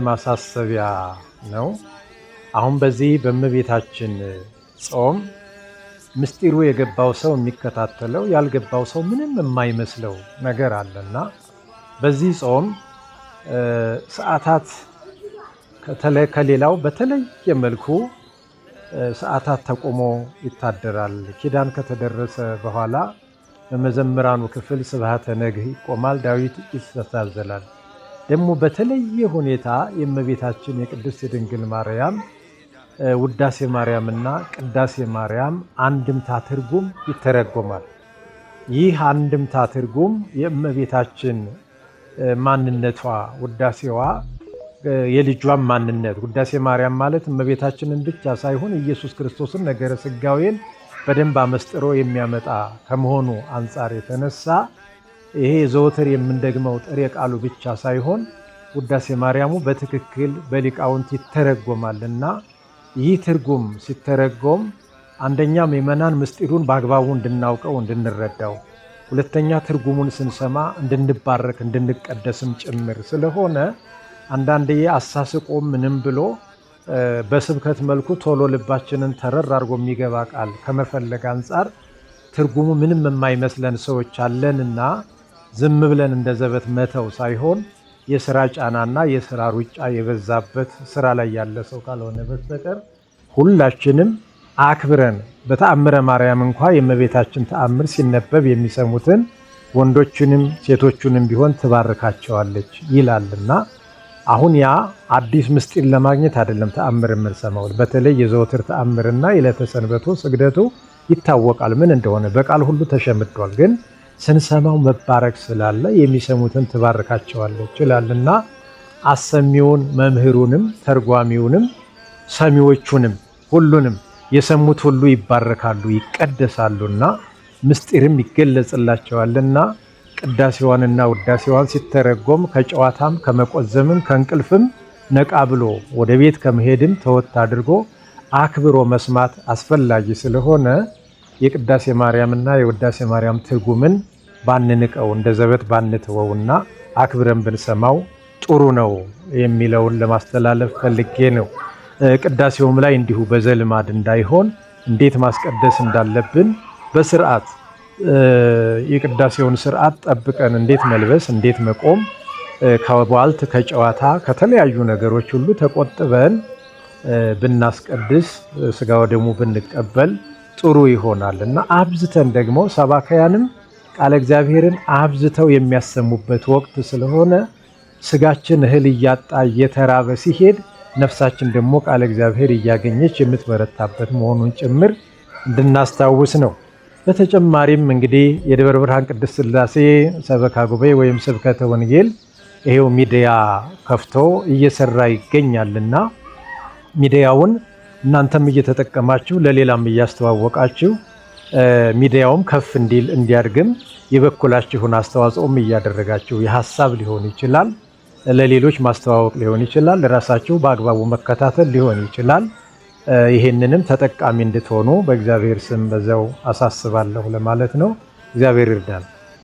ማሳሰቢያ ነው። አሁን በዚህ በእመቤታችን ጾም ምስጢሩ የገባው ሰው የሚከታተለው ያልገባው ሰው ምንም የማይመስለው ነገር አለና በዚህ ጾም ሰዓታት ከሌላው በተለየ መልኩ ሰዓታት ተቆሞ ይታደራል። ኪዳን ከተደረሰ በኋላ በመዘምራኑ ክፍል ስብሐተ ነግህ ይቆማል፣ ዳዊት ይስተዛዘላል። ደግሞ በተለየ ሁኔታ የእመቤታችን የቅድስት ድንግል ማርያም ውዳሴ ማርያምና ቅዳሴ ማርያም አንድምታ ትርጉም ይተረጎማል። ይህ አንድምታ ትርጉም የእመቤታችን ማንነቷ ውዳሴዋ የልጇን ማንነት ውዳሴ ማርያም ማለት እመቤታችንን ብቻ ሳይሆን ኢየሱስ ክርስቶስን ነገረ ሥጋዌን በደንብ አመስጥሮ የሚያመጣ ከመሆኑ አንጻር የተነሳ ይሄ ዘወትር የምንደግመው ጥሬ ቃሉ ብቻ ሳይሆን ውዳሴ ማርያሙ በትክክል በሊቃውንት ይተረጎማልና ይህ ትርጉም ሲተረጎም አንደኛ ምእመናን ምስጢሩን በአግባቡ እንድናውቀው እንድንረዳው፣ ሁለተኛ ትርጉሙን ስንሰማ እንድንባረክ እንድንቀደስም ጭምር ስለሆነ አንዳንዴ አሳስቆም ምንም ብሎ በስብከት መልኩ ቶሎ ልባችንን ተረር አድርጎ የሚገባ ቃል ከመፈለግ አንጻር ትርጉሙ ምንም የማይመስለን ሰዎች አለንና ዝም ብለን እንደ ዘበት መተው ሳይሆን የሥራ ጫናና የሥራ ሩጫ የበዛበት ስራ ላይ ያለ ሰው ካልሆነ በስተቀር ሁላችንም አክብረን በተአምረ ማርያም እንኳ የእመቤታችን ተአምር ሲነበብ የሚሰሙትን ወንዶችንም ሴቶቹንም ቢሆን ትባርካቸዋለች ይላልና አሁን ያ አዲስ ምስጢር ለማግኘት አይደለም ተአምር የምንሰማው። በተለይ የዘወትር ተአምርና የዕለተ ሰንበቱ ስግደቱ ይታወቃል ምን እንደሆነ በቃል ሁሉ ተሸምዷል። ግን ስንሰማው መባረክ ስላለ የሚሰሙትን ትባርካቸዋለች ይላልና አሰሚውን መምህሩንም ተርጓሚውንም ሰሚዎቹንም ሁሉንም የሰሙት ሁሉ ይባረካሉ ይቀደሳሉና ምስጢርም ይገለጽላቸዋልና ቅዳሴዋንና ውዳሴዋን ሲተረጎም ከጨዋታም ከመቆዘምም ከእንቅልፍም ነቃ ብሎ ወደ ቤት ከመሄድም ተወት አድርጎ አክብሮ መስማት አስፈላጊ ስለሆነ የቅዳሴ ማርያምና የውዳሴ ማርያም ትርጉምን ባንንቀው እንደ ዘበት ባንተወውና አክብረን ብንሰማው ጥሩ ነው የሚለውን ለማስተላለፍ ፈልጌ ነው። ቅዳሴውም ላይ እንዲሁ በዘልማድ እንዳይሆን እንዴት ማስቀደስ እንዳለብን በስርዓት የቅዳሴውን ስርዓት ጠብቀን እንዴት መልበስ እንዴት መቆም ከቧልት ከጨዋታ ከተለያዩ ነገሮች ሁሉ ተቆጥበን ብናስቀድስ ስጋ ወደሙ ብንቀበል ጥሩ ይሆናል እና አብዝተን ደግሞ ሰባካያንም ቃለ እግዚአብሔርን አብዝተው የሚያሰሙበት ወቅት ስለሆነ ስጋችን እህል እያጣ እየተራበ ሲሄድ ነፍሳችን ደግሞ ቃለ እግዚአብሔር እያገኘች የምትበረታበት መሆኑን ጭምር እንድናስታውስ ነው። በተጨማሪም እንግዲህ የደብረ ብርሃን ቅድስት ሥላሴ ሰበካ ጉባኤ ወይም ስብከተ ወንጌል ይሄው ሚዲያ ከፍቶ እየሰራ ይገኛልና ሚዲያውን እናንተም እየተጠቀማችሁ ለሌላም እያስተዋወቃችሁ ሚዲያውም ከፍ እንዲል እንዲያድግም የበኩላችሁን አስተዋጽኦም እያደረጋችሁ የሐሳብ ሊሆን ይችላል፣ ለሌሎች ማስተዋወቅ ሊሆን ይችላል፣ ለራሳችሁ በአግባቡ መከታተል ሊሆን ይችላል። ይሄንንም ተጠቃሚ እንድትሆኑ በእግዚአብሔር ስም በዛው አሳስባለሁ ለማለት ነው። እግዚአብሔር ይርዳን።